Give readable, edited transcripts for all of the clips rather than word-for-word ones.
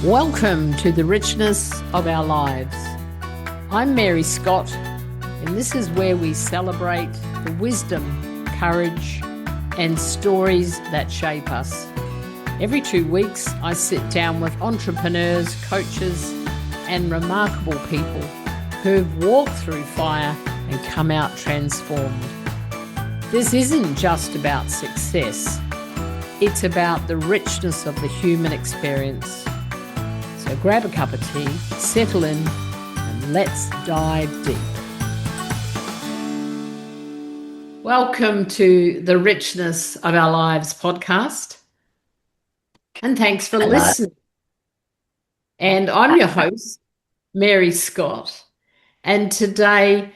Welcome to the richness of our lives. I'm Mary Scott, and this is where we celebrate the wisdom, courage, and stories that shape us. Every 2 weeks, I sit down with entrepreneurs, coaches, and remarkable people who've walked through fire and come out transformed. This isn't just about success, it's about the richness of the human experience. So grab a cup of tea, settle in, and let's dive deep. Welcome to the Richness of Our Lives podcast. And thanks for listening. And I'm your host, Mary Scott. And today,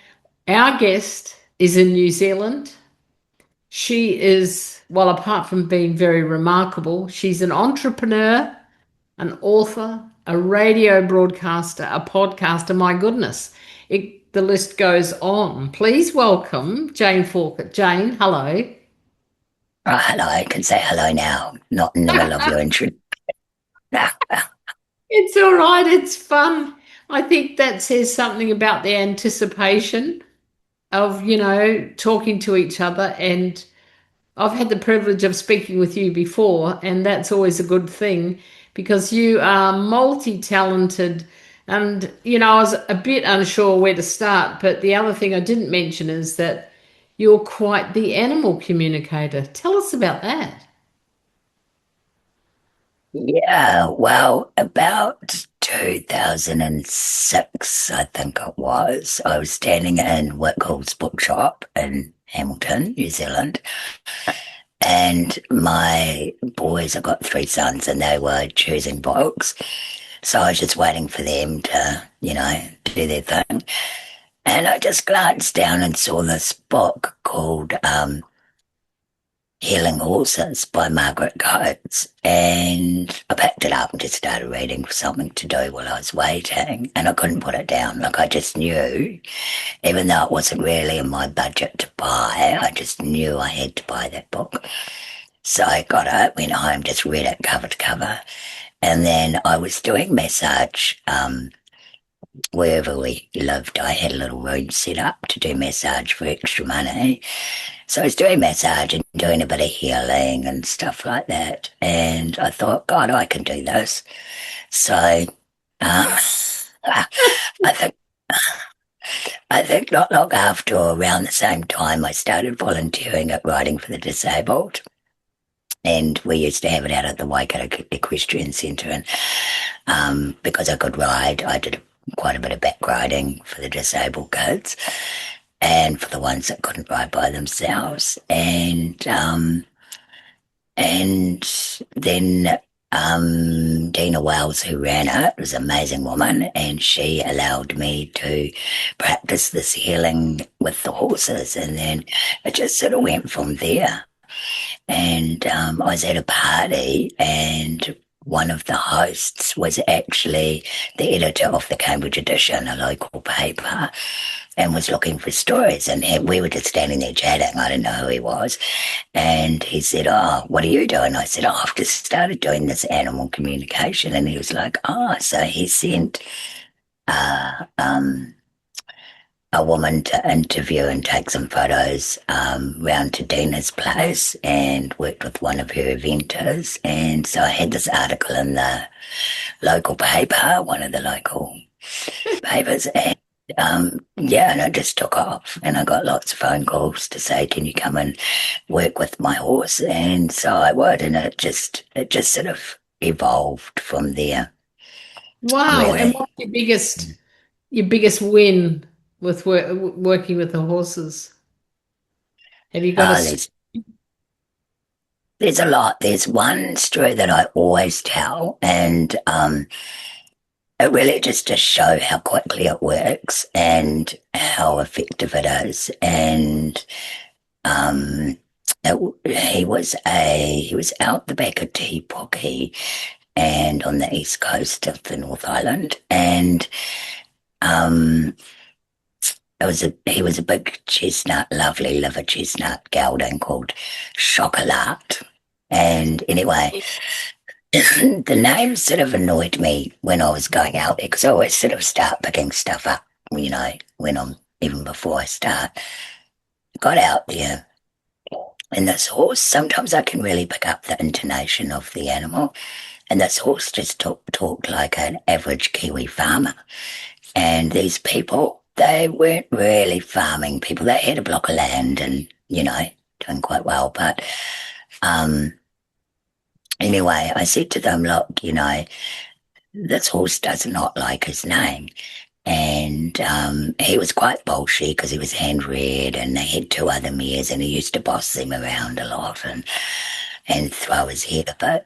our guest is in New Zealand. She is, well, apart from being very remarkable, she's an entrepreneur, an author, a radio broadcaster, a podcaster. My goodness, the list goes on. Please welcome Jane Forkert. Jane, hello. Oh, hello. I can say hello now, not in the middle of your intro. It's all right. It's fun. I think that says something about the anticipation of, talking to each other. And I've had the privilege of speaking with you before, and that's always a good thing because you are multi-talented. And, I was a bit unsure where to start, but the other thing I didn't mention is that you're quite the animal communicator. Tell us about that. Yeah, well, about 2006, I think it was, I was standing in Whitcoul's bookshop in Hamilton, New Zealand, and my boys, I got 3 sons, and they were choosing books. So I was just waiting for them to, do their thing. And I just glanced down and saw this book called Healing Horses by Margaret Coates, and I picked it up and just started reading for something to do while I was waiting, and I couldn't put it down. Like, I just knew, even though it wasn't really in my budget to buy, I just knew I had to buy that book. So I got it, went home, just read it cover to cover, and then I was doing massage wherever we lived. I had a little room set up to do massage for extra money. So I was doing massage and doing a bit of healing and stuff like that. And I thought, God, I can do this. So I think I think not long after, or around the same time, I started volunteering at Riding for the Disabled. And we used to have it out at the Waikato Equestrian Centre. And because I could ride, I did quite a bit of back riding for the disabled kids and for the ones that couldn't ride by themselves. And then Dina Wells, who ran it, was an amazing woman, and she allowed me to practice this healing with the horses, and then it just sort of went from there. And I was at a party, and one of the hosts was actually the editor of the Cambridge Edition, a local paper, and was looking for stories. And we were just standing there chatting. I didn't know who he was. And he said, "Oh, what are you doing?" I said, "Oh, I've just started doing this animal communication." And he was like, "Oh," so he sent uh, um, a woman to interview and take some photos round to Dina's place, and worked with one of her eventers. And so I had this article in the local paper, one of the local papers, and yeah, and it just took off, and I got lots of phone calls to say, "Can you come and work with my horse?" And so I would, and it just sort of evolved from there, Wow. And really. what's your biggest win with working with the horses? Have you got Uh, a? there's there's a lot. There's one story that I always tell, and it really just to show how quickly it works and how effective it is. And um, he was out the back of Te Poki and on the east coast of the North Island, and um, he was a big chestnut, lovely liver chestnut gelding called Chocolat. And anyway, The name sort of annoyed me when I was going out there because I always sort of start picking stuff up, when I'm even before I start. Got out there, and this horse, sometimes I can really pick up the intonation of the animal, and this horse just talked like an average Kiwi farmer. And these people, they weren't really farming people. They had a block of land and, doing quite well. But um, anyway, I said to them, look, this horse does not like his name. And he was quite bolshy because he was hand reared and they had two other mares and he used to boss them around a lot and throw his head a bit.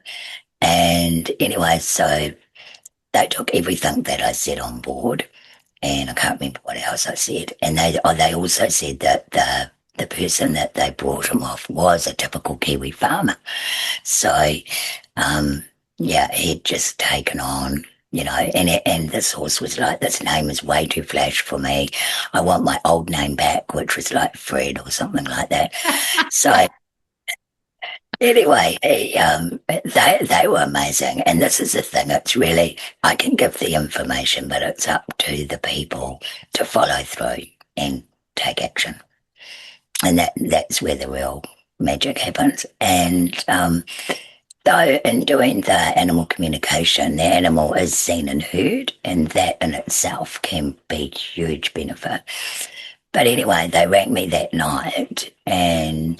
And anyway, so they took everything that I said on board and I can't remember what else I said. And they also said that the person that they brought him off was a typical Kiwi farmer. So, um, yeah, he'd just taken on, and this horse was like, this name is way too flash for me. I want my old name back, which was like Fred or something like that. So anyway, they were amazing, and this is the thing. It's really I can give the information, but it's up to the people to follow through and take action, and that's where the real magic happens. And though in doing the animal communication, the animal is seen and heard, and that in itself can be huge benefit. But anyway, they rang me that night and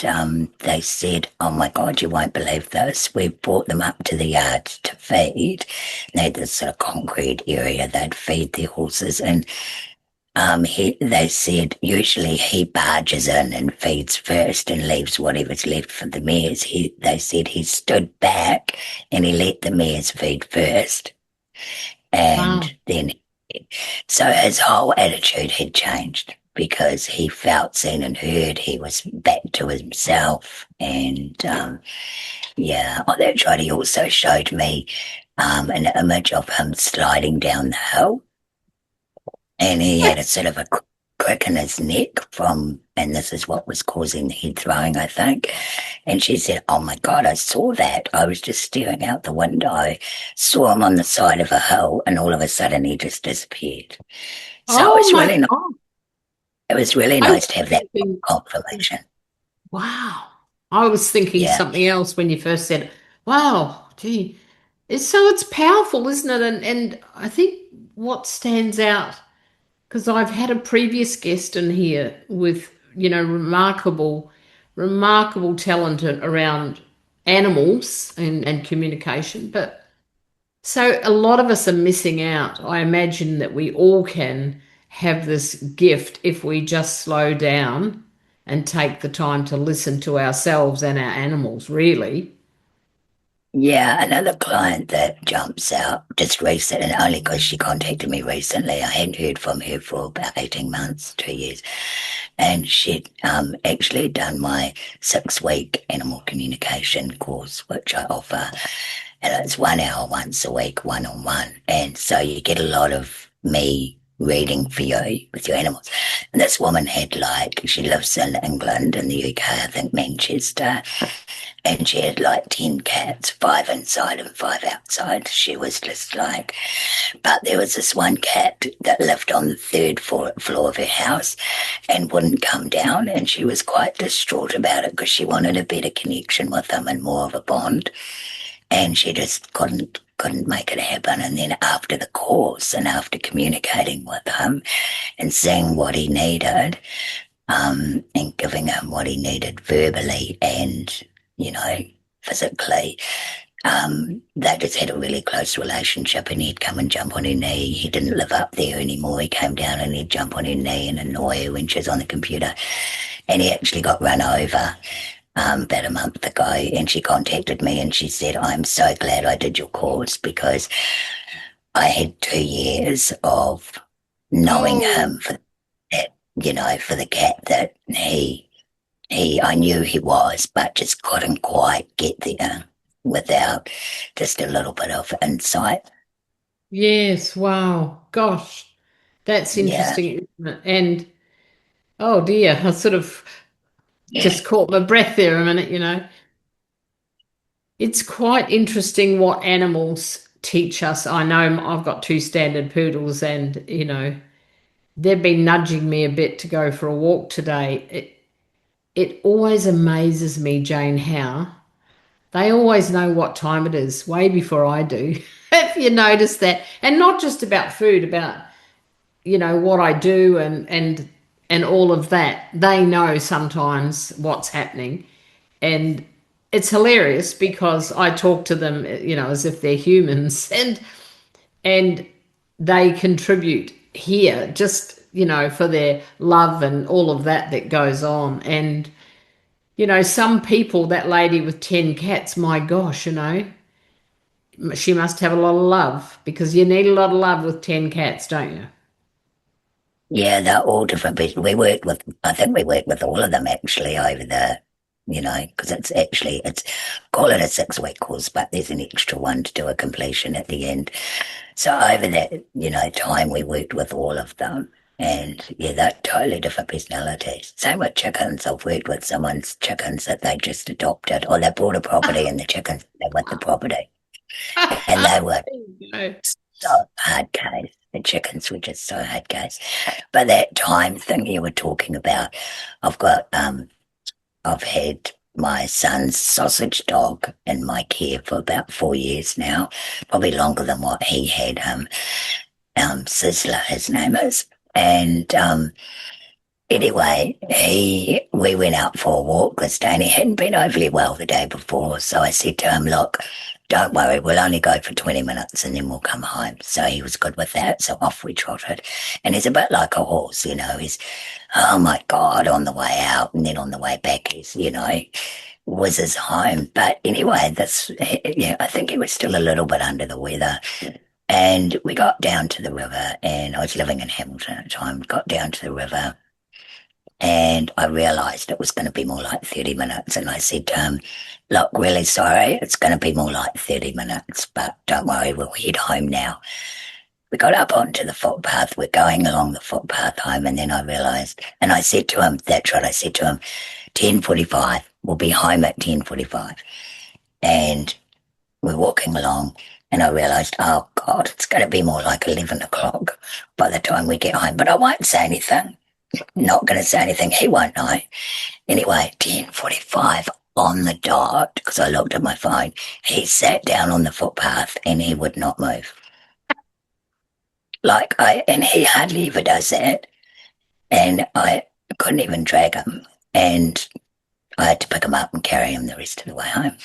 they said, oh my God, you won't believe this. We brought them up to the yard to feed. They had this sort of concrete area they'd feed their horses. And they said usually he barges in and feeds first and leaves whatever's left for the mares. They said he stood back and he let the mares feed first. Wow. And then, so his whole attitude had changed because he felt seen and heard. He was back to himself. And yeah, on that ride, he also showed me an image of him sliding down the hill. And he had a sort of a crick in his neck and this is what was causing the head throwing, I think. And she said, oh my God, I saw that. I was just staring out the window, saw him on the side of a hill, and all of a sudden he just disappeared. So Oh my God. it was really I nice was to have that thinking, confirmation. wow. I was thinking Yeah. something else when you first said, wow, gee. So it's powerful, isn't it? And I think what stands out, because I've had a previous guest in here with, remarkable talent around animals and communication. But so a lot of us are missing out. I imagine that we all can have this gift if we just slow down and take the time to listen to ourselves and our animals, really. Yeah, another client that jumps out just recent, and only because she contacted me recently. I hadn't heard from her for about 18 months, 2 years. And she'd actually done my 6 week animal communication course, which I offer. And it's 1 hour once a week, one on one. And so you get a lot of me reading for you with your animals. And this woman had she lives in England, in the UK, I think Manchester, and she had like 10 cats, 5 inside and 5 outside. She was just like, but there was this one cat that lived on the third floor of her house and wouldn't come down. And she was quite distraught about it because she wanted a better connection with him and more of a bond. And she just couldn't make it happen. And then after the course and after communicating with him and seeing what he needed, and giving him what he needed verbally and, you know, physically. They just had a really close relationship and he'd come and jump on her knee. He didn't live up there anymore. He came down and he'd jump on her knee and annoy her when she was on the computer. And he actually got run over about a month ago and she contacted me and she said, I'm so glad I did your course because I had 2 years of knowing Oh, him for that, for the cat that I knew he was, but just couldn't quite get there without just a little bit of insight. yes. Wow. Gosh, that's Yeah. interesting, isn't it? And oh dear, I sort of Yeah. just caught my breath there a minute. It's quite interesting what animals teach us. I know I've got two standard poodles, and they've been nudging me a bit to go for a walk today. It always amazes me, Jane, how they always know what time it is way before I do. If you notice that, and not just about food, about what I do and all of that. They know sometimes what's happening, and it's hilarious because I talk to them, as if they're humans, and they contribute here just for their love and all of that that goes on. And some people, that lady with 10 cats, my gosh, she must have a lot of love, because you need a lot of love with 10 cats, don't you? Yeah, they're all different people. I think we worked with all of them actually over because it's call it a 6 week course, but there's an extra one to do a completion at the end. So over that, time we worked with all of them. And yeah, they're totally different personalities. Same with chickens. I've worked with someone's chickens that they just adopted, or they bought a property and the chickens live with the property. And they were You know. so hard case. The chickens were just so hard case. But that time thing you were talking about, I've got I've had my son's sausage dog in my care for about 4 years now, probably longer than what he had. Sizzler, his name is, and anyway, we went out for a walk because Danny hadn't been overly well the day before. So I said to him, look, don't worry, we'll only go for 20 minutes and then we'll come home. So he was good with that. So off we trotted. And he's a bit like a horse, he's, oh my God, on the way out and then on the way back, whizzes home. But anyway, I think he was still a little bit under the weather. And we got down to the river, and I was living in Hamilton at the time, got down to the river, and I realised it was going to be more like 30 minutes. And I said to him, look, really sorry, it's going to be more like 30 minutes, but don't worry, we'll head home now. We got up onto the footpath, we're going along the footpath home, and then I realised, and I said to him, that's right, I said to him, 10:45, we'll be home at 10:45. And we're walking along, and I realised, oh God, it's going to be more like 11 o'clock by the time we get home. But I won't say anything. Not going to say anything. He won't know. Anyway, 10:45 on the dot, because I looked at my phone. He sat down on the footpath and he would not move. And he hardly ever does that. And I couldn't even drag him. And I had to pick him up and carry him the rest of the way home.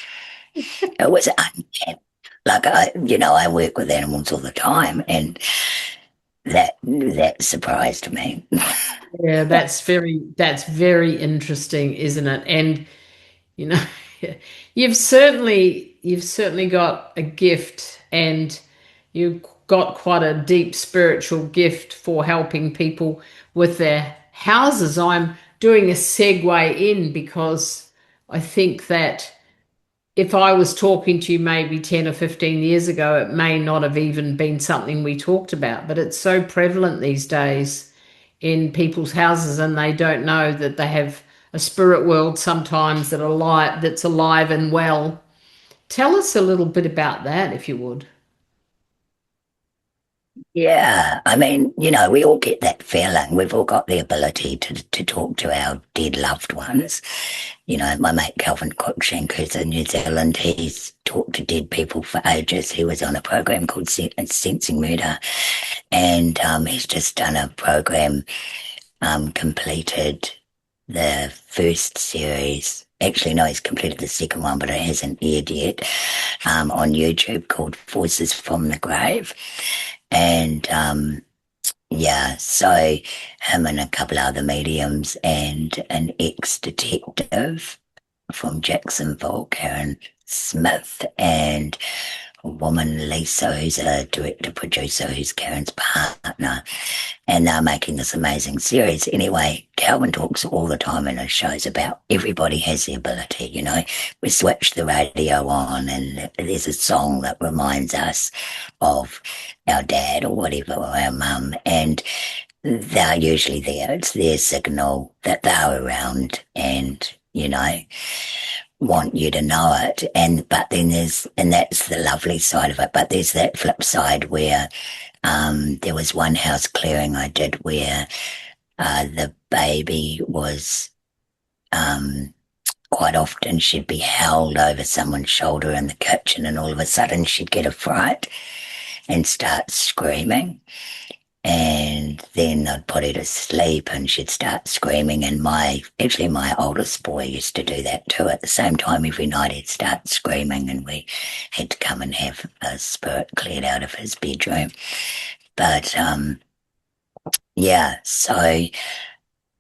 It was uncanny. I work with animals all the time, and that surprised me. Yeah, that's very interesting, isn't it? And you know, you've certainly got a gift, and you've got quite a deep spiritual gift for helping people with their houses. I'm doing a segue in because I think that if I was talking to you maybe 10 or 15 years ago, it may not have even been something we talked about, but it's so prevalent these days in people's houses, and they don't know that they have a spirit world sometimes that's alive and well. Tell us a little bit about that, if you would. Yeah, I mean, we all get that feeling. We've all got the ability to talk to our dead loved ones. My mate Calvin Cruikshank, who's in New Zealand, he's talked to dead people for ages. He was on a program called Sensing Murder, and he's just done a program, completed the first series. Actually, no, he's completed the second one, but it hasn't aired yet, on YouTube, called Voices from the Grave. And yeah, so him and a couple other mediums and an ex-detective from Jacksonville, Karen Smith, and a woman, Lisa, who's a director producer, who's Karen's partner, and they're making this amazing series. Anyway, Calvin talks all the time in his shows about everybody has the ability, We switch the radio on and there's a song that reminds us of our dad or whatever, or our mum, and they're usually there. It's their signal that they're around, and want you to know it. But then and that's the lovely side of it. But there's that flip side where there was one house clearing I did where the baby was um, quite often she'd be held over someone's shoulder in the kitchen, and all of a sudden she'd get a fright and start screaming. And then I'd put her to sleep and she'd start screaming. And actually my oldest boy used to do that too. At the same time, every night he'd start screaming and we had to come and have a spirit cleared out of his bedroom. But, yeah, so,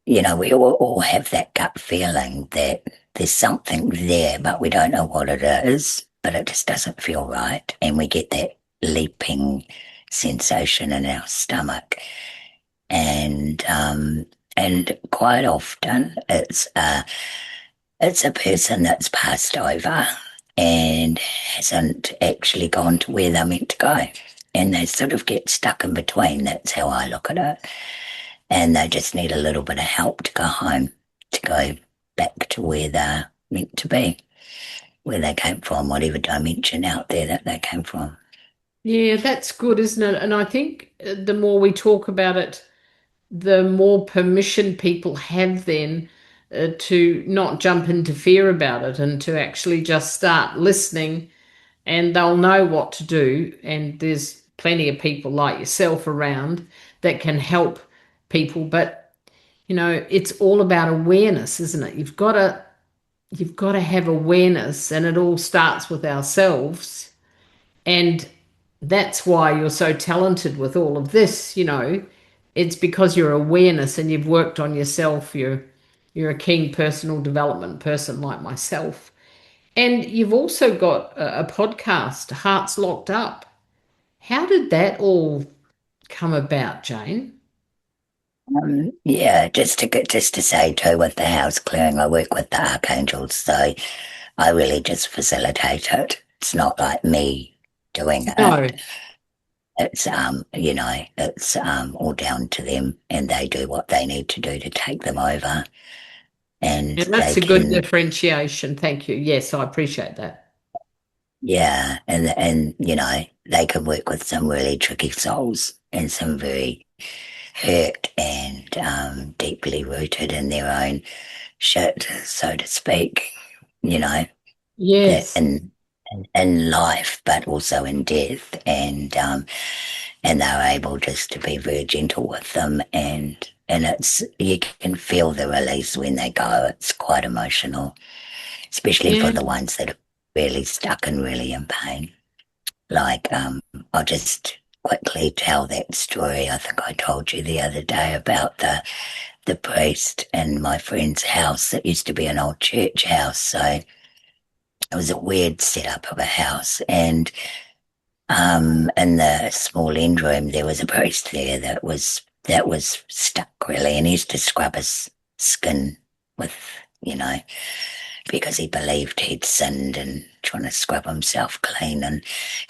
we all have that gut feeling that there's something there, but we don't know what it is, but it just doesn't feel right. And we get that leaping sensation in our stomach. And quite often it's a person that's passed over and hasn't actually gone to where they're meant to go. And they sort of get stuck in between. That's how I look at it. And they just need a little bit of help to go home, to go back to where they're meant to be, where they came from, whatever dimension out there that they came from. Yeah, that's good, isn't it? And I think the more we talk about it, the more permission people have then to not jump into fear about it and to actually just start listening, and they'll know what to do. And there's plenty of people like yourself around that can help people. But, it's all about awareness, isn't it? You've got to have awareness, and it all starts with ourselves. And that's why you're so talented with all of this. It's because your awareness and you've worked on yourself. You're a keen personal development person like myself. And you've also got a podcast, Hearts Locked Up. How did that all come about, Jane? Yeah, just to say too, with the house clearing, I work with the archangels, so I really just facilitate it. It's not like me doing No. it. It's it's all down to them, and they do what they need to do to take them over, and And they that's a good can, differentiation. Thank you. Yes, I appreciate that. yeah, and they can work with some really tricky souls and some very hurt and deeply rooted in their own shit, so to speak. You know that Yes. in life, but also in death, and they're able just to be very gentle with them, and it's you can feel the release when they go. It's quite emotional, especially for Yeah. the ones that are really stuck and really in pain. Like, I'll just quickly tell that story. I think I told you the other day about the priest in my friend's house that used to be an old church house. So it was a weird setup of a house, and in the small end room there was a priest there that was stuck really, and he used to scrub his skin with, you know, because he believed he'd sinned and trying to scrub himself clean. And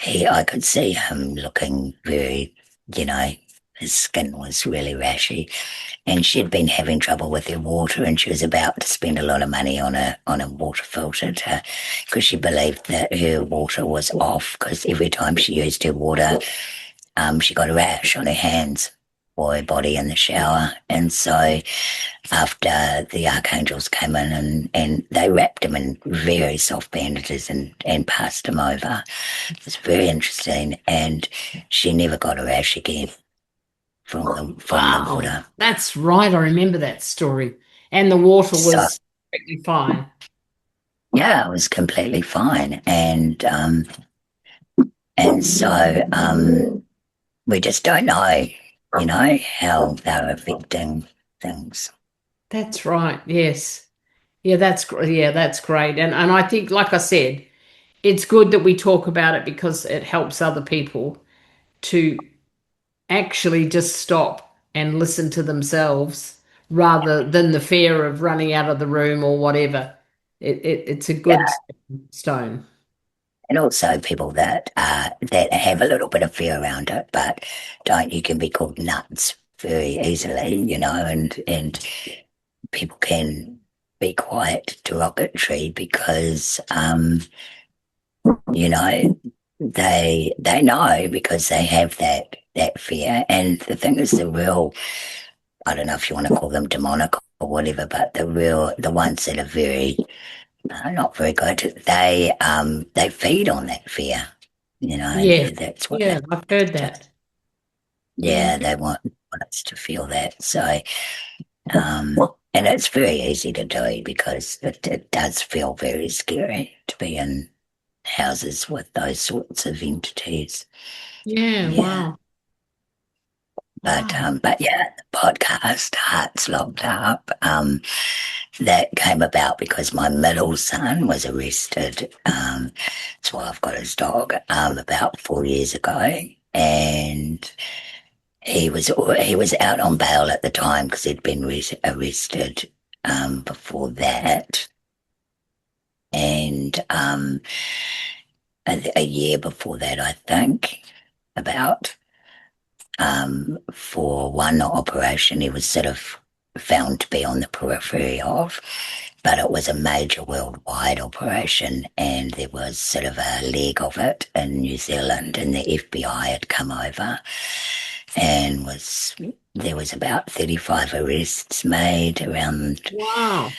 I could see him looking very, you know, his skin was really rashy, and she'd been having trouble with her water, and she was about to spend a lot of money on a water filter because she believed that her water was off because every time she used her water, she got a rash on her hands or her body in the shower. And so after the archangels came in and they wrapped him in very soft bandages and passed him over. It was very interesting, and she never got a rash again from the Wow. water. That's right. I remember that story. And the water So was perfectly fine. yeah, it was completely fine, and so we just don't know, how they're affecting things. That's right. Yes. Yeah, that's great. And I think, like I said, it's good that we talk about it because it helps other people to actually just stop and listen to themselves rather than the fear of running out of the room or whatever. It's a Yeah, good stone. and also people that have a little bit of fear around it, but don't. You can be called nuts very easily, and people can. be quite derogatory because you know, they know because they have that fear. And the thing is, the real, I don't know if you want to call them demonic or whatever, but the ones that are very not very good, they feed on that fear. Yeah. That's what they Yeah, I've heard just, that. yeah, Mm. they want us to feel that. So um and it's very easy to do because it does feel very scary to be in houses with those sorts of entities. Yeah, Yeah. wow. Wow. But yeah, the podcast Hearts Locked Up, that came about because my middle son was arrested. That's why I've got his dog, about 4 years ago. And he was out on bail at the time because he'd been arrested before that. And a year before that, I think, about. For one operation he was sort of found to be on the periphery of, but it was a major worldwide operation, and there was sort of a leg of it in New Zealand, and the FBI had come over and there was about 35 arrests made around the Wow.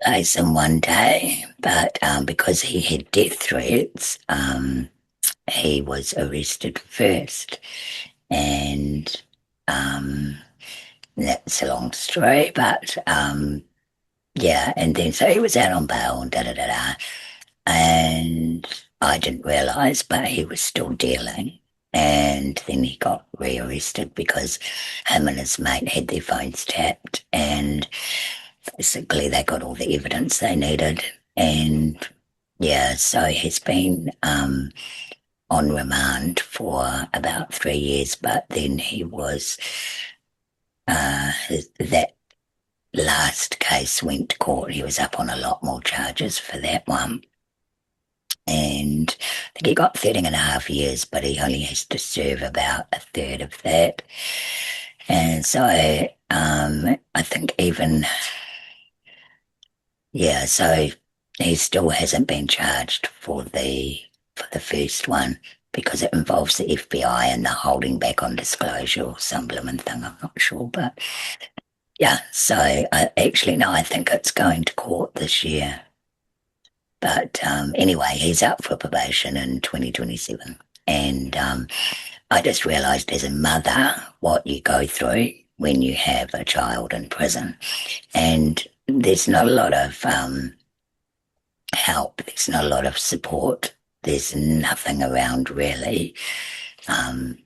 place in one day, but because he had death threats, he was arrested first. And um, that's a long story, but yeah. And then so he was out on bail and da da da da, and I didn't realise, but he was still dealing. And then he got rearrested because him and his mate had their phones tapped, and basically they got all the evidence they needed. And yeah, so he's been on remand for about 3 years, but then he was that last case went to court. He was up on a lot more charges for that one. And I think he got 13 and a half years, but he only has to serve about a third of that. And so I think even, yeah, so he still hasn't been charged for the first one because it involves the FBI and the holding back on disclosure or some blooming thing. I'm not sure, but yeah. So actually, no, I think it's going to court this year. But anyway, he's up for probation in 2027, and I just realised as a mother what you go through when you have a child in prison, and there's not a lot of help. There's not a lot of support. There's nothing around really um,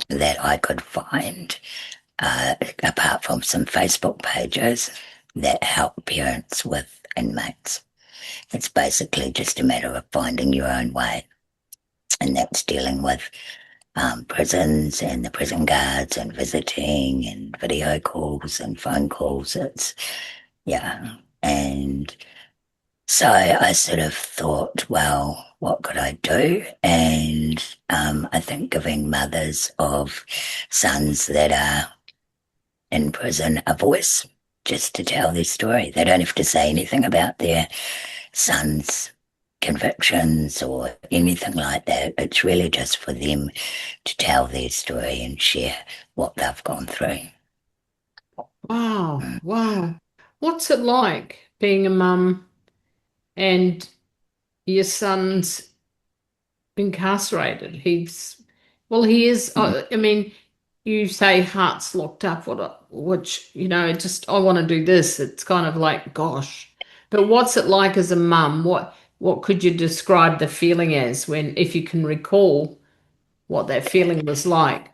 that I could find apart from some Facebook pages that help parents with inmates. It's basically just a matter of finding your own way, and that's dealing with prisons and the prison guards and visiting and video calls and phone calls. It's, yeah. And so I sort of thought, well, what could I do? And I think giving mothers of sons that are in prison a voice just to tell their story. They don't have to say anything about their son's convictions or anything like that. It's really just for them to tell their story and share what they've gone through. Wow. Mm. Wow. What's it like being a mum and your son's incarcerated? Well, he is. I mean, you say heart's locked up, which, just I want to do this. It's kind of like, gosh. But what's it like as a mum? What could you describe the feeling as if you can recall what that feeling was like?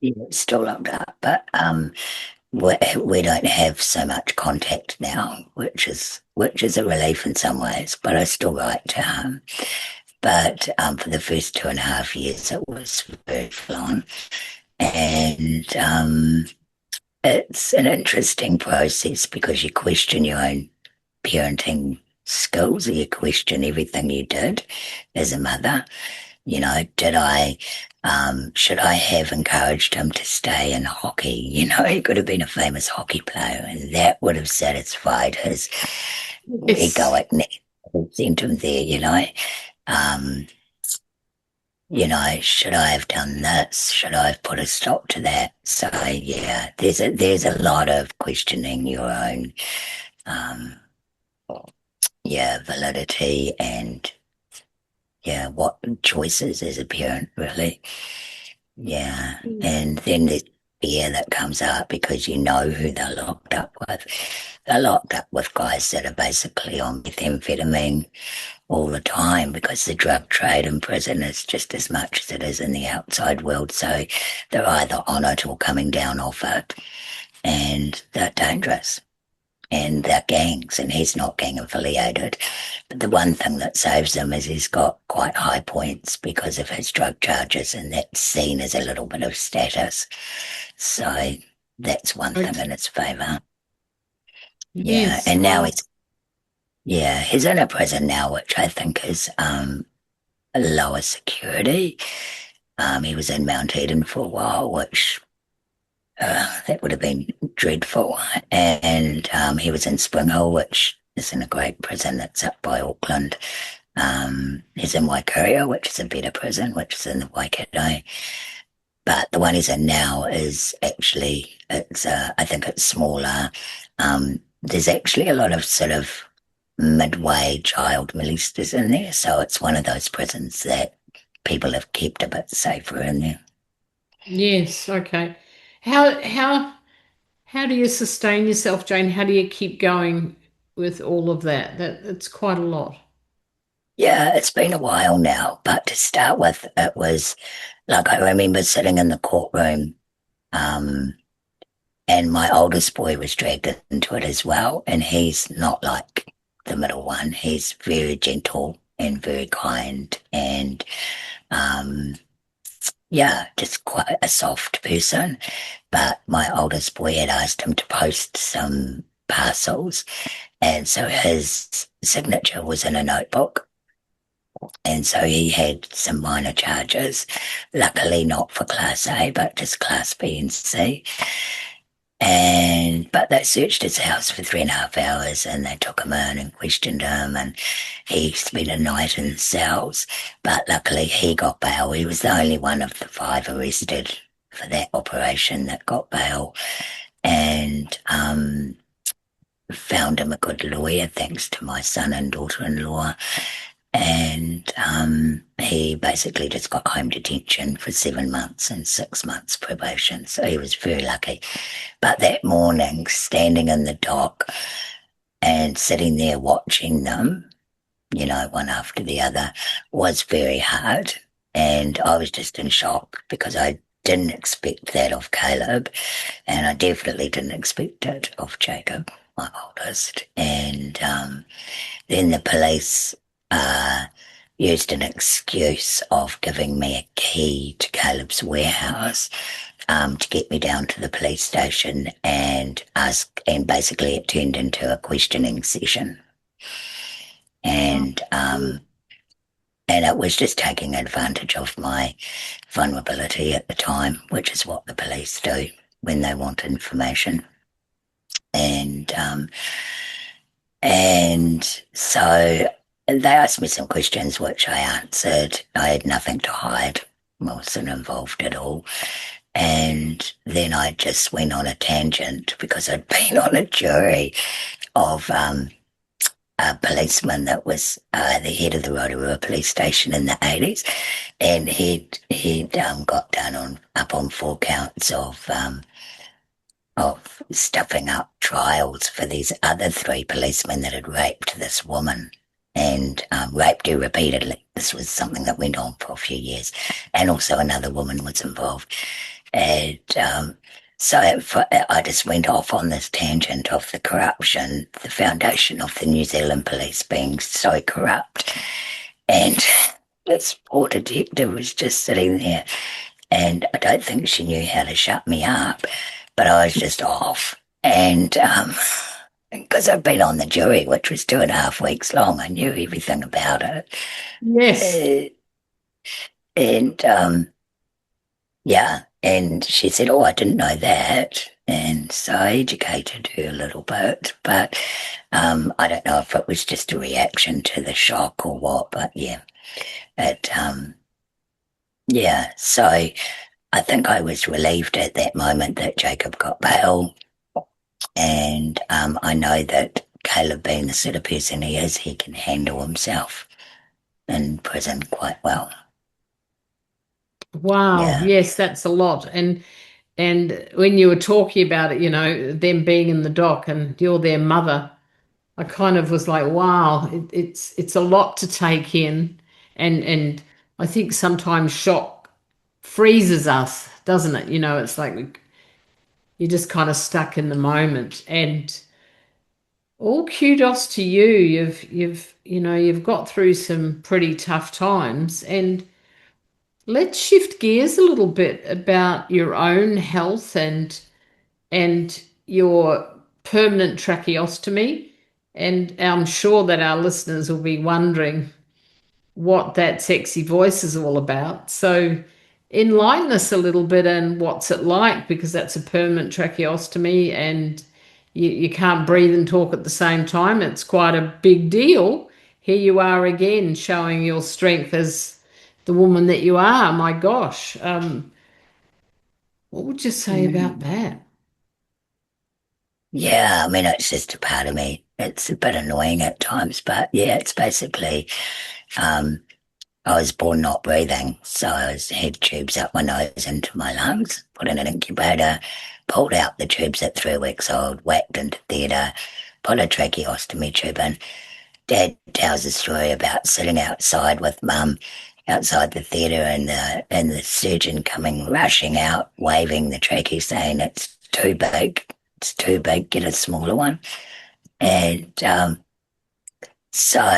Yeah, it's still locked up, but we don't have so much contact now, which is a relief in some ways. But I still write to him. But for the first 2.5 years, it was very full on, and it's an interesting process because you question your own parenting skills, or you question everything you did as a mother. Did I Should I have encouraged him to stay in hockey? You know, he could have been a famous hockey player, and that would have satisfied his Yes. egoic need. Sent him there, Um, should I have done this? Should I have put a stop to that? So yeah, there's a lot of questioning your own um validity and what choices as a parent really. Yeah. Mm. And then there's fear that comes up because you know who they're locked up with. They're locked up with guys that are basically on methamphetamine all the time because the drug trade in prison is just as much as it is in the outside world. So they're either on it or coming down off it. And they're dangerous. And they're gangs, and he's not gang affiliated. But the one thing that saves him is he's got quite high points because of his drug charges, and that's seen as a little bit of status. So that's one thing Okay. in his favour. Yeah, Yes. and now Well, he's in a prison now, which I think is lower security. He was in Mount Eden for a while, which that would have been dreadful. And he was in Spring Hill, which isn't a great prison. It's up by Auckland. He's in Waikaria, which is a better prison, which is in the Waikato. But the one he's in now is actually, I think it's smaller. There's actually a lot of sort of midway child molesters in there. So it's one of those prisons that people have kept a bit safer in there. yes. Okay. How do you sustain yourself, Jane? How do you keep going with all of that? That's quite a lot. Yeah, it's been a while now, but to start with, it was like I remember sitting in the courtroom, um, and my oldest boy was dragged into it as well, and he's not like the middle one. He's very gentle and very kind, and um, yeah, just quite a soft person. But my oldest boy had asked him to post some parcels, and so his signature was in a notebook. And so he had some minor charges, luckily not for Class A, but just Class B and C. And but they searched his house for 3.5 hours and they took him in and questioned him and he spent a night in the cells. But luckily he got bail. He was the only one of the five arrested for that operation that got bail. And found him a good lawyer thanks to my son and daughter-in-law. And he basically just got home detention for 7 months and 6 months probation. So he was very lucky. But that morning, standing in the dock and sitting there watching them, one after the other, was very hard. And I was just in shock because I didn't expect that of Caleb, and I definitely didn't expect it of Jacob, my oldest. And then the police uh, used an excuse of giving me a key to Caleb's warehouse to get me down to the police station and ask, and basically it turned into a questioning session. Oh, And it was just taking advantage of my vulnerability at the time, which is what the police do when they want information. And so they asked me some questions which I answered. I had nothing to hide. I wasn't involved at all. And then I just went on a tangent because I'd been on a jury of a policeman that was the head of the Rotorua police station in the 80s. And he'd got down on up on 4 counts of stuffing up trials for these other three policemen that had raped this woman and raped her repeatedly. This was something that went on for a few years. And also another woman was involved. And I just went off on this tangent of the corruption, the foundation of the New Zealand police being so corrupt. And this poor detective was just sitting there, and I don't think she knew how to shut me up, but I was just off. And because I've been on the jury, which was 2.5 weeks long, I knew everything about it. yes. Uh, and yeah. And she said, "Oh, I didn't know that." And so I educated her a little bit, but I don't know if it was just a reaction to the shock or what, but yeah, it, yeah. So I think I was relieved at that moment that Jacob got bail, and I know that Caleb, being the sort of person he is, he can handle himself in prison quite well. Wow, Yeah. yes, that's a lot. And when you were talking about it, them being in the dock and you're their mother, I kind of was like, wow, it's a lot to take in, and I think sometimes shock freezes us, doesn't it? It's like you're just kind of stuck in the moment. And all kudos to you. You've got through some pretty tough times. And let's shift gears a little bit about your own health and your permanent tracheostomy. And I'm sure that our listeners will be wondering what that sexy voice is all about. So enlighten us a little bit and what's it like, because that's a permanent tracheostomy and you can't breathe and talk at the same time. It's quite a big deal. Here you are again showing your strength as the woman that you are. My gosh. What would you say about Mm. that? Yeah, I mean, it's just a part of me. It's a bit annoying at times, but yeah, it's basically, um, I was born not breathing, so had tubes up my nose into my lungs, put in an incubator, pulled out the tubes at 3 weeks old, whacked into theatre, put a tracheostomy tube in. Dad tells a story about sitting outside with Mum outside the theatre and the surgeon coming rushing out, waving the trachea, saying it's too big, it's too big, get a smaller one. And so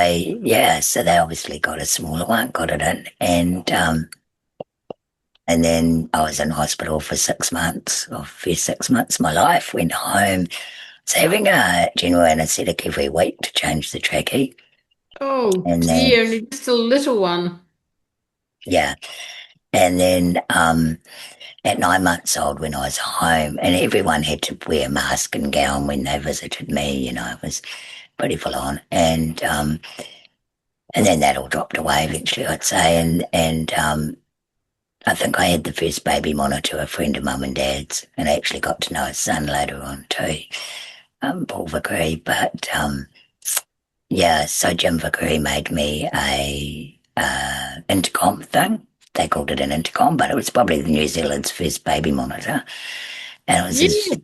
yeah, so they obviously got a smaller one, got it in, and then I was in hospital for 6 months, or first 6 months of my life. Went home, was having a general anaesthetic every week to change the trachea, Oh and then dear, and you're just a little one. yeah, and then at 9 months old when I was home, and everyone had to wear a mask and gown when they visited me. It was pretty full on, and then that all dropped away eventually, I'd say, and I think I had the first baby monitor, a friend of mum and dad's, and I actually got to know his son later on too, Paul Vickery. But yeah, so Jim Vickery made me a intercom thing. They called it an intercom, but it was probably the New Zealand's first baby monitor. And it was this Yeah.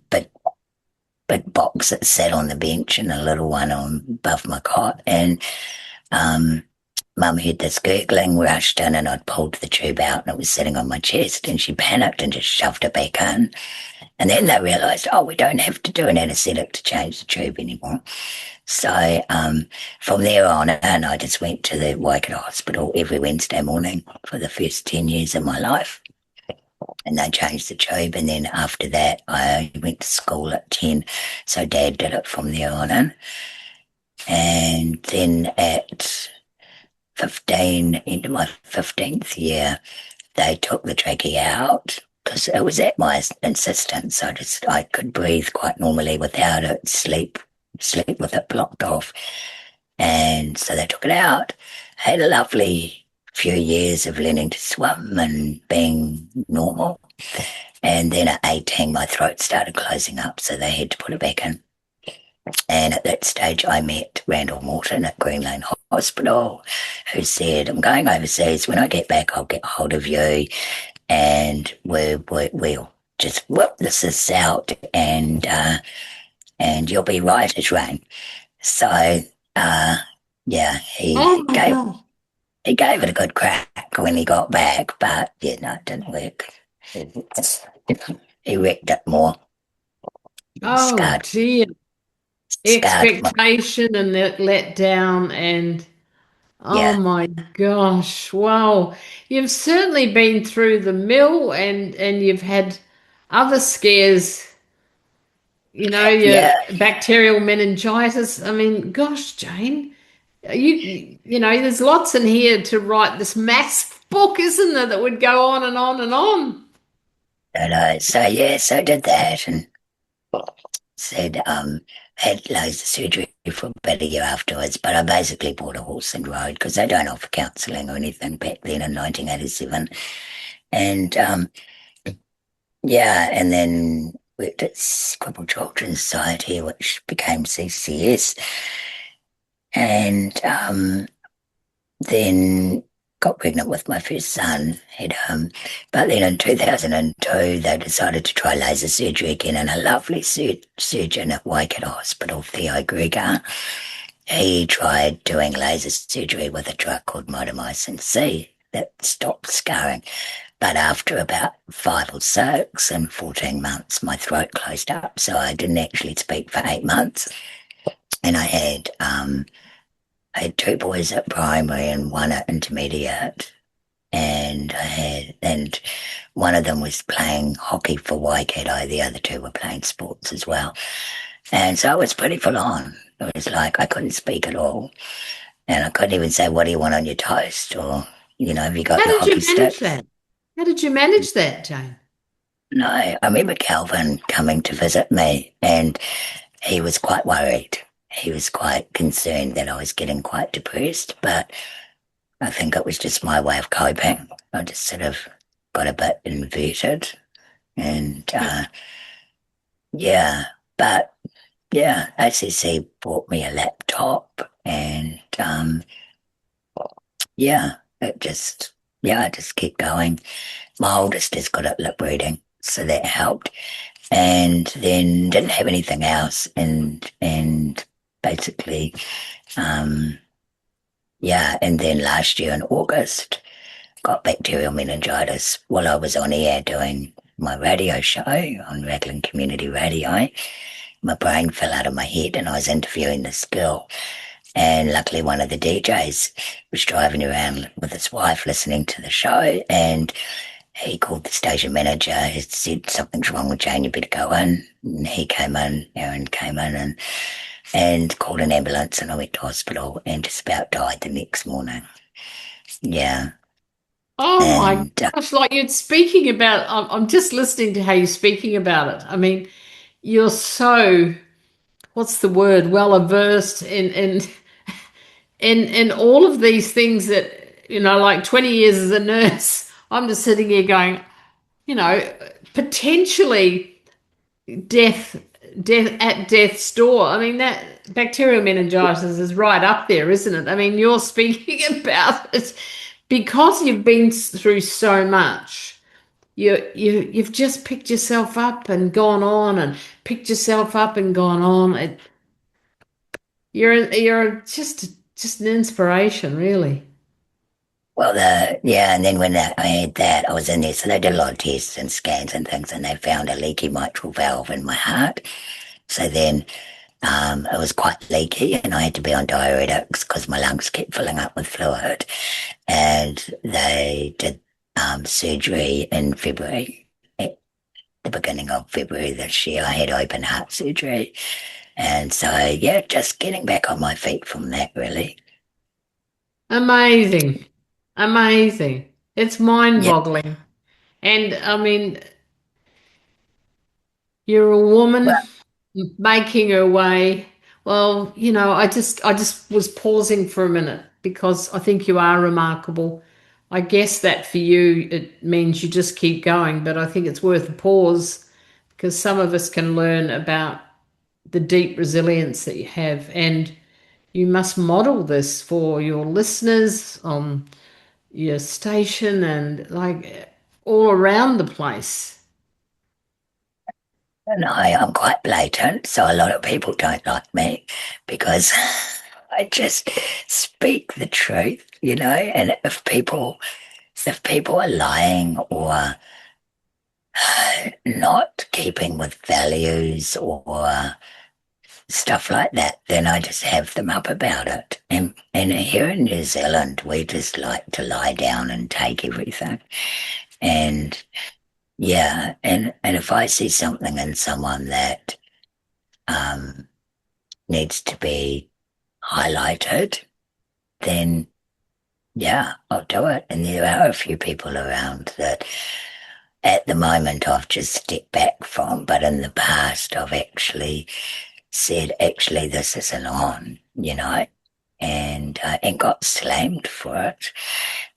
big box that sat on the bench and a little one on above my cot. And um, Mum heard this gurgling, rushed in, and I'd pulled the tube out and it was sitting on my chest. And she panicked and just shoved it back in. And then they realised, oh, we don't have to do an anaesthetic to change the tube anymore. So from there on in, I just went to the Waikato Hospital every Wednesday morning for the first 10 years of my life. And they changed the tube. And then after that, I went to school at 10. So Dad did it from there on in. And then at 15, into my 15th year, they took the trachea out because it was at my insistence. I could breathe quite normally without it, sleep with it blocked off. And so they took it out. I had a lovely few years of learning to swim and being normal. And then at 18, my throat started closing up, so they had to put it back in. And at that stage, I met Randall Morton at Green Lane Hospital, who said, I'm going overseas. When I get back, I'll get hold of you and we'll just whip this out and you'll be right as rain. So, uh, yeah, Oh my God. he gave it a good crack when he got back, but yeah, no, it didn't work. He wrecked it more, Oh scarred, dear. scarred my, Expectation and that let down and oh yeah, my gosh. Wow. You've certainly been through the mill and you've had other scares, your yeah, bacterial meningitis. I mean, gosh, Jane, there's lots in here to write this massive book, isn't there, that would go on and on and on. And so yeah, so I did that and said had loads of surgery for about a year afterwards. But I basically bought a horse and rode because they don't offer counselling or anything back then in 1987. And yeah, and then worked at Crippled Children's Society, which became CCS, and then got pregnant with my first son. But then in 2002, they decided to try laser surgery again, and a lovely surgeon at Waikato Hospital, Theo Gregor, he tried doing laser surgery with a drug called mitomycin C that stopped scarring. But after about 5 or 6 and 14 months, my throat closed up, so I didn't actually speak for 8 months. And I had two boys at primary and one at intermediate, and one of them was playing hockey for Waikato. The other two were playing sports as well, and so it was pretty full on. It was like I couldn't speak at all, and I couldn't even say, "What do you want on your toast?" or "Have you got How your did hockey you manage sticks?" that? How did you manage that, Jane? No, I remember Calvin coming to visit me, and he was quite worried. He was quite concerned that I was getting quite depressed, but I think it was just my way of coping. I just sort of got a bit inverted, and yeah, but yeah, ACC bought me a laptop, and yeah, I just kept going. My oldest has got it lip reading, so that helped. And then didn't have anything else, and basically, um, yeah. And then last year in August, got bacterial meningitis while I was on air doing my radio show on Raglan Community Radio. My brain fell out of my head, and I was interviewing this girl. And luckily, one of the DJs was driving around with his wife listening to the show, and he called the station manager. He said, "Something's wrong with Jane, you better go in." And he came in, Aaron came in and called an ambulance, and I went to hospital and just about died the next morning. Yeah. Oh my And gosh, like you're speaking about, I'm just listening to how you're speaking about it. I mean, you're so, what's the word, well versed in all of these things that, like 20 years as a nurse, I'm just sitting here going, you know, potentially death, death at death's door. I mean, that bacterial meningitis is right up there, isn't it? I mean, you're speaking about it because you've been through so much. You've just picked yourself up and gone on and picked yourself up and gone on. You're just an inspiration, really. well, yeah, and then when I had that, I was in there, so they did a lot of tests and scans and things, and they found a leaky mitral valve in my heart. So then it was quite leaky, and I had to be on diuretics because my lungs kept filling up with fluid. And they did surgery in February. At the beginning of February this year, I had open heart surgery. And so, yeah, just getting back on my feet from that, really. Amazing. Amazing. It's Yeah, mind-boggling. And I mean, you're a well, woman making her way. Well, I just was pausing for a minute because I think you are remarkable. I guess that for you, it means you just keep going, but I think it's worth a pause because some of us can learn about the deep resilience that you have. And you must model this for your listeners on your station and like all around the place. and I'm quite blatant, so a lot of people don't like me because I just speak the truth, and if people are lying or not keeping with values or stuff like that, then I just have them up about it. And here in New Zealand, we just like to lie down and take everything. And yeah, and if I see something in someone that um, needs to be highlighted, then yeah, I'll do it. And there are a few people around that at the moment I've just stepped back from, but in the past I've actually said, actually, this isn't on, and got slammed for it.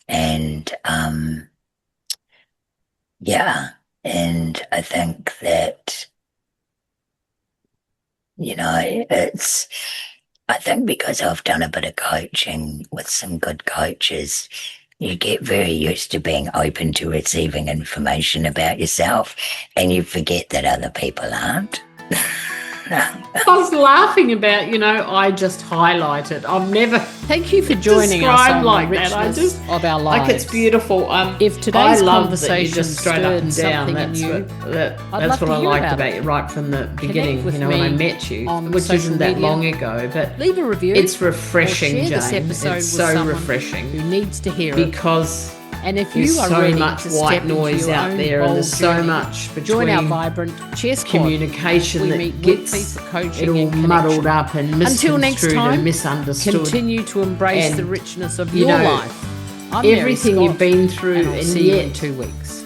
And yeah, and I think that, it's, I think because I've done a bit of coaching with some good coaches, you get very used to being open to receiving information about yourself and you forget that other people aren't. I was laughing about, I just highlight it. I've never Thank you for joining us described on like the that. richness of our lives. Like, it's beautiful. If today's I love conversation that you just straight up and stirred down. something in That's you, what, I'd love that's what to I hear liked about about it. you right from the beginning. with When I me met you, on which social isn't that media. long ago, but Leave a review. it's refreshing, or share this Jane. episode It's with so someone refreshing who needs to hear it. because And if there's you are so ready much to white step into noise your out own there, and bold there's so journey, much join our between vibrant chess squad. communication We that meet gets weekly for coaching it all and connection. muddled up and Until next misconstrued time, and misunderstood. continue to embrace And, the richness of you your know, life. I'm Mary everything Scott, you've been through, and I'll and see you in yet 2 weeks.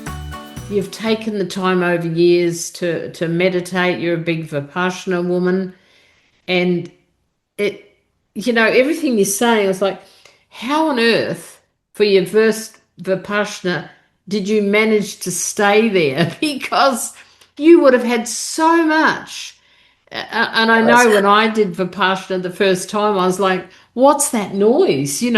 you've taken the time over years to meditate. You're a big Vipassana woman, and it, everything you're saying is like, how on earth for your first Vipassana did you manage to stay there? Because you would have had so much. And I It was know when I did Vipassana the first time, I was like, what's that noise? And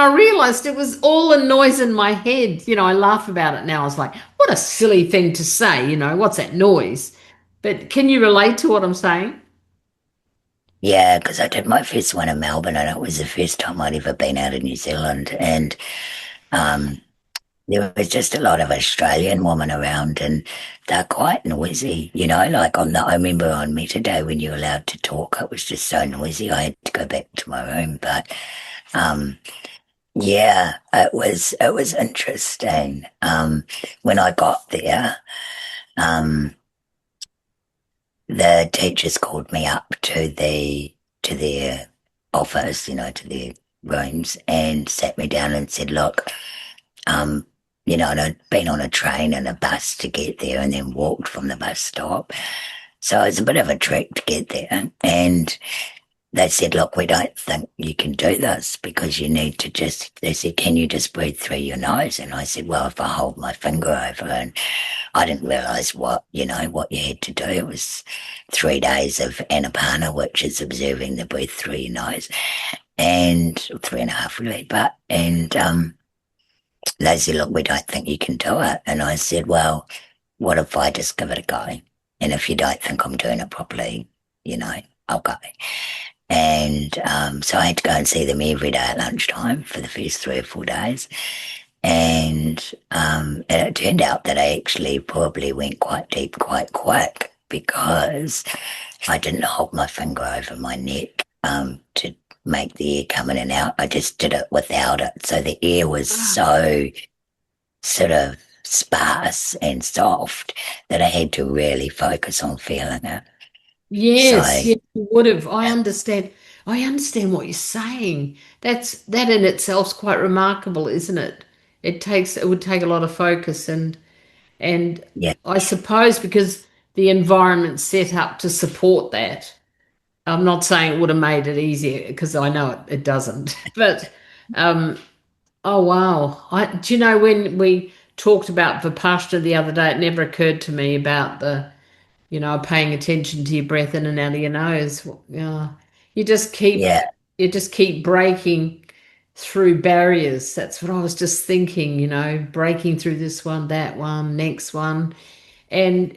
I realized it was all a noise in my head. I laugh about it now. I was like, what a silly thing to say, what's that noise? But can you relate to what I'm saying? Yeah, because I did my first one in Melbourne, and it was the first time I'd ever been out of New Zealand. And um, there was just a lot of Australian women around, and they're quite noisy, like I remember on Meta Day when you were allowed to talk, it was just so noisy. I had to go back to my room. But um, yeah, it was interesting. When I got there, um, the teachers called me up to their office, to their rooms, and sat me down and said, "Look, um, and I'd been on a train and a bus to get there, and then walked from the bus stop, so it's a bit of a trek to get there." And they said, "Look, we don't think you can do this because you need to just," they said, "Can you just breathe through your nose?" And I said, "Well, if I hold my finger over," and I didn't realize what you had to do. It was 3 days of anapana, which is observing the breath through your nose, and 3.5 really, and they said, "Look, we don't think you can do it." And I said, "Well, what if I just give it a go? And if you don't think I'm doing it properly, I'll go." And so I had to go and see them every day at lunchtime for the first 3 or 4 days. And it turned out that I actually probably went quite deep quite quick because I didn't hold my finger over my neck to make the air come in and out. I just did it without it. So the air was so sort of sparse and soft that I had to really focus on feeling it. Yes, So yes, you would have. I understand. I understand what you're saying. That in itself's quite remarkable, isn't it? It would take a lot of focus and yeah, I suppose because the environment's set up to support that. I'm not saying it would have made it easier because I know it doesn't. But um, oh wow. Do you know when we talked about Vipassana the other day, it never occurred to me about paying attention to your breath in and out of your nose. Yeah. You just keep yeah, you just keep breaking through barriers. That's what I was just thinking, breaking through this one, that one, next one. And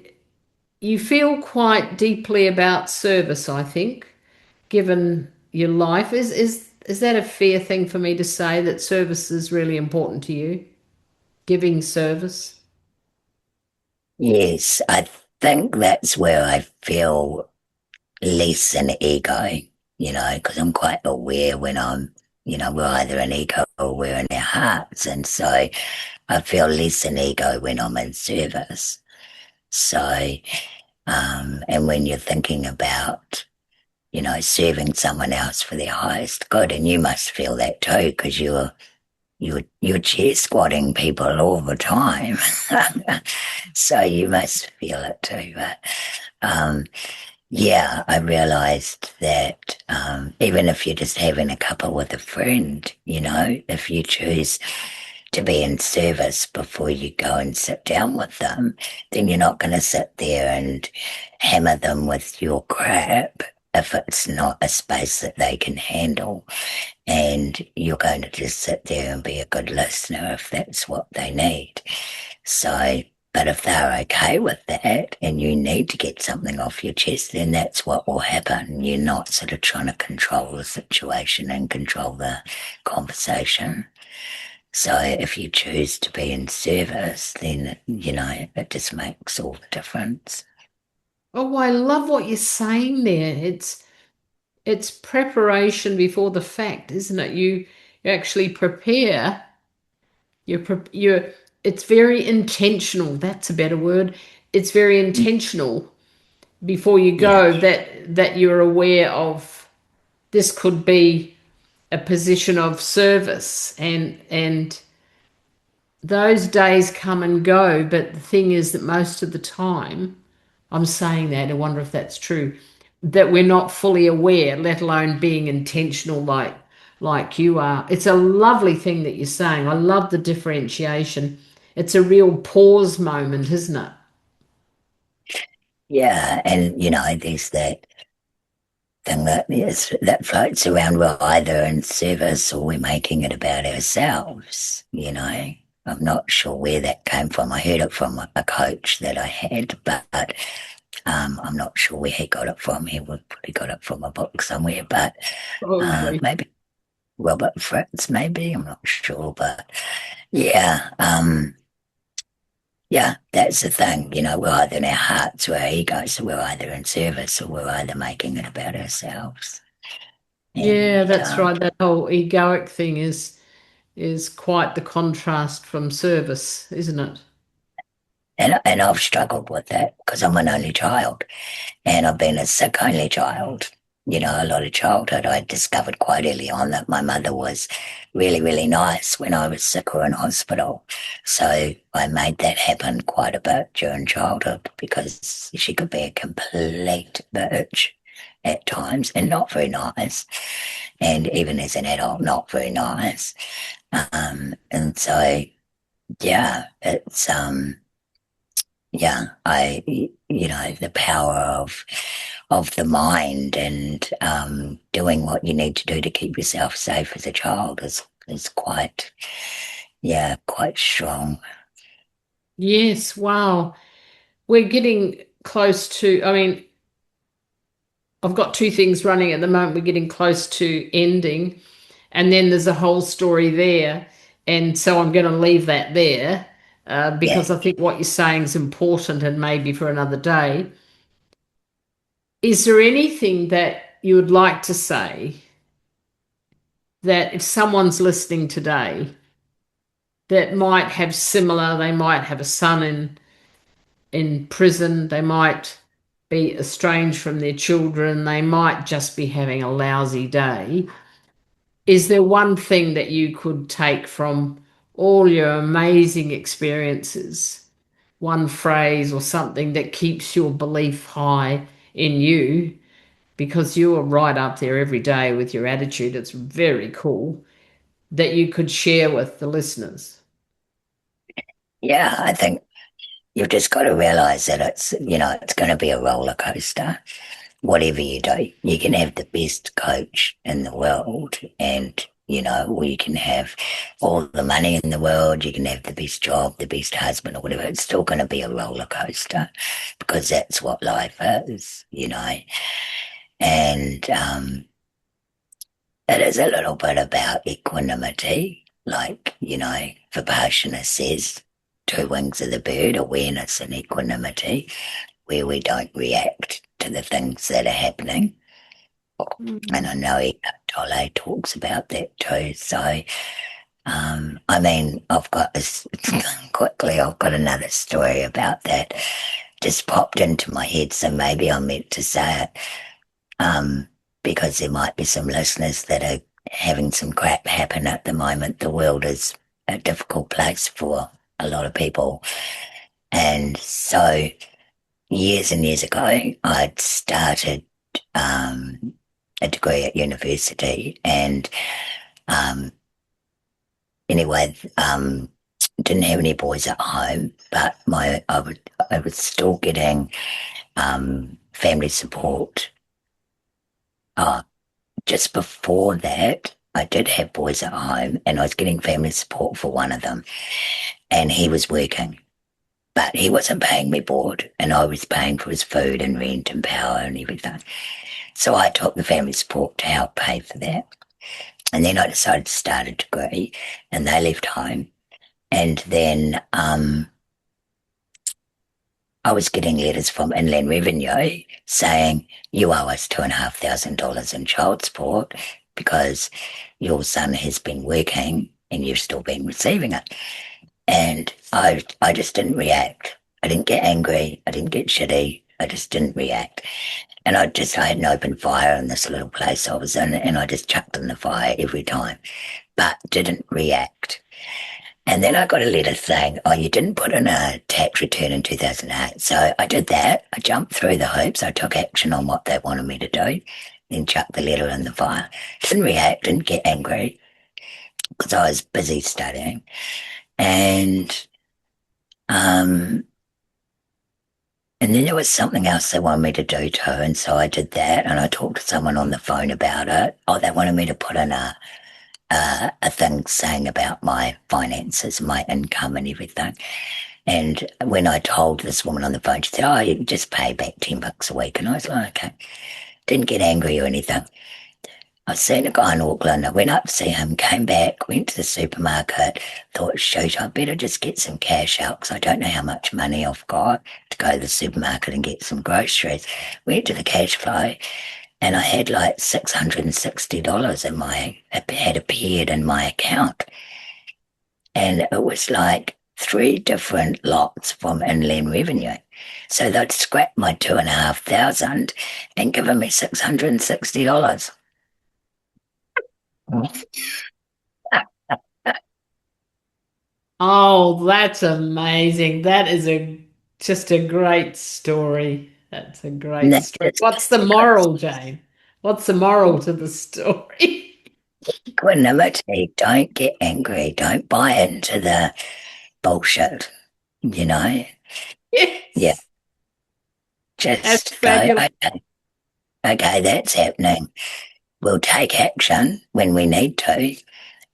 you feel quite deeply about service, I think, given your life. Is that a fair thing for me to say that service is really important to you? Giving service? yes. I think that's where I feel less an ego, because I'm quite aware when we're either an ego or we're in our hearts. And so I feel less an ego when I'm in service. So, and when you're thinking about, serving someone else for their highest good, and you must feel that too, because you're you're chair squatting people all the time. So you must feel it too. But yeah, I realized that even if you're just having a cuppa with a friend, if you choose to be in service before you go and sit down with them, then you're not going to sit there and hammer them with your crap if it's not a space that they can handle. And you're going to just sit there and be a good listener if that's what they need. So, but if they're okay with that and you need to get something off your chest, then that's what will happen. You're not sort of trying to control the situation and control the conversation. So if you choose to be in service, then, it just makes all the difference. Oh, I love what you're saying there. It's preparation before the fact, isn't it? You actually prepare. You're it's very intentional. That's a better word. It's very intentional before you Yeah. go that you're aware of this could be a position of service and those days come and go, but the thing is that most of the time, I'm saying that, I wonder if that's true, that we're not fully aware, let alone being intentional like you are. It's a lovely thing that you're saying. I love the differentiation. It's a real pause moment, isn't it? Yeah. And, there's that thing that floats around. We're either in service or we're making it about ourselves. I'm not sure where that came from. I heard it from a coach that I had, but I'm not sure where he got it from. He would probably got it from a book somewhere, but Probably. maybe Robert Fritz, maybe, I'm not sure, but yeah, yeah, that's the thing. We're either in our hearts or our egos, so we're either in service or we're either making it about ourselves. Yeah, And that's right. That whole egoic thing is quite the contrast from service, isn't it? and I've struggled with that because I'm an only child. And I've been a sick only child. A lot of childhood. I discovered quite early on that my mother was really, really nice when I was sick or in hospital. So I made that happen quite a bit during childhood because she could be a complete bitch at times and not very nice. And even as an adult, not very nice. And so, yeah, it's, yeah, the power of the mind and doing what you need to do to keep yourself safe as a child is quite, yeah, quite strong. Yes, wow. We're getting close to, I mean, I've got two things running at the moment. We're getting close to ending, and then there's a whole story there. And so I'm going to leave that there Yeah, because I think what you're saying is important and maybe for another day. Is there anything that you would like to say that if someone's listening today that might have similar, they might have a son in prison, they might be estranged from their children, they might just be having a lousy day. Is there one thing that you could take from all your amazing experiences, one phrase or something that keeps your belief high in you? Because you are right up there every day with your attitude. It's very cool that you could share with the listeners. yeah, I think you've just got to realize that it's going to be a roller coaster. Whatever you do, you can have the best coach in the world or you can have all the money in the world, you can have the best job, the best husband or whatever. It's still going to be a roller coaster because that's what life is. And it is a little bit about equanimity, like, Vipassana says, two wings of the bird, awareness and equanimity, where we don't react to the things that are happening. And Mm. I know Eckhart Tolle talks about that too. So, I mean, I've got this quickly, I've got another story about that just popped into my head. So maybe I meant to say it, because there might be some listeners that are having some crap happen at the moment. The world is a difficult place for a lot of people. And so years and years ago, I'd started a degree at university and anyway, didn't have any boys at home, but I was still getting family support. Just before that, I did have boys at home, and I was getting family support for one of them, and he was working, but he wasn't paying me board, and I was paying for his food and rent and power and everything. So I took the family support to help pay for that. And then I decided to start a degree, and they left home. And then I was getting letters from Inland Revenue saying, you owe us $2,500 in child support because your son has been working and you've still been receiving it. And I just didn't react. I didn't get angry. I didn't get shitty. I just didn't react. And I had an open fire in this little place I was in, and I just chucked in the fire every time, but didn't react. And then I got a letter saying, oh, you didn't put in a tax return in 2008. So I did that. I jumped through the hoops. I took action on what they wanted me to do, then chucked the letter in the fire. Didn't react, didn't get angry because I was busy studying. And then there was something else they wanted me to do too, and so I did that, and I talked to someone on the phone about it. Oh, they wanted me to put in a thing saying about my finances, my income and everything. And when I told this woman on the phone, she said, oh, you can just pay back $10 a week. And I was like, okay. Didn't get angry or anything. I was seeing a guy in Auckland. I went up to see him, came back, went to the supermarket, thought, shoot, I better just get some cash out because I don't know how much money I've got to go to the supermarket and get some groceries. Went to the cash flow and I had like $660 had appeared in my account. And it was like 3 different lots from Inland Revenue. So they'd scrapped my $2,500 and given me $660. Oh, that's amazing. That is just a great story. That's a great story. What's the moral, Jane? What's the moral to the story? Equanimity. Don't get angry. Don't buy into the bullshit, you know? Yes. Yeah. That's Just go, fabulous. okay, that's happening. We'll take action when we need to,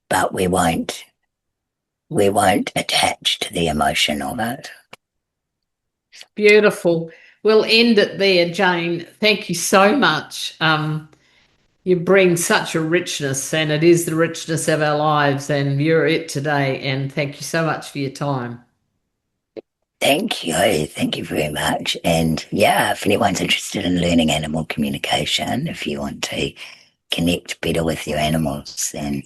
but we won't attach to the emotion of it. Beautiful. We'll end it there, Jane. Thank you so much. You bring such a richness, and it is the richness of our lives, and you're it today. And thank you so much for your time. Thank you. Thank you very much. And yeah, if anyone's interested in learning animal communication, if you want to connect better with your animals, then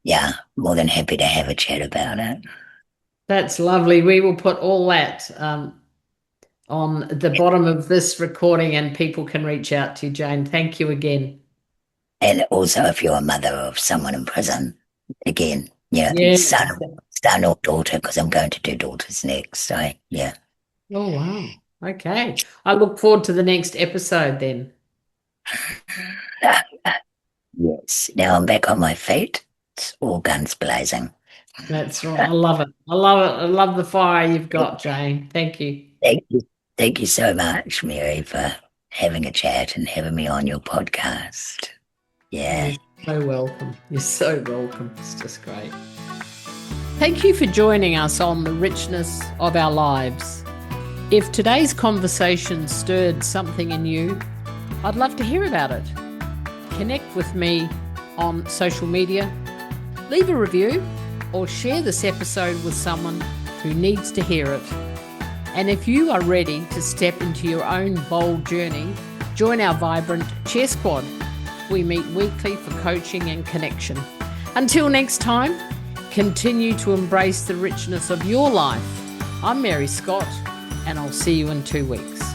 yeah, more than happy to have a chat about it. That's lovely. We will put all that on the bottom of this recording, and people can reach out to you, Jane. Thank you again. And also, if you're a mother of someone in prison, again, yeah, Yes. son or daughter, because I'm going to do daughters next. So, yeah. Oh, wow. Okay. I look forward to the next episode then. Yes. Now I'm back on my feet. It's all guns blazing. That's right. I love it. I love it. I love the fire you've got, Jane. Thank you. Thank you. Thank you so much, Mary, for having a chat and having me on your podcast. Yeah. You're so welcome. You're so welcome. It's just great. Thank you for joining us on the richness of our lives. If today's conversation stirred something in you, I'd love to hear about it. Connect with me on social media, leave a review, or share this episode with someone who needs to hear it. And if you are ready to step into your own bold journey, join our vibrant Cheer Squad. We meet weekly for coaching and connection. Until next time, continue to embrace the richness of your life. I'm Mary Scott, and I'll see you in 2 weeks.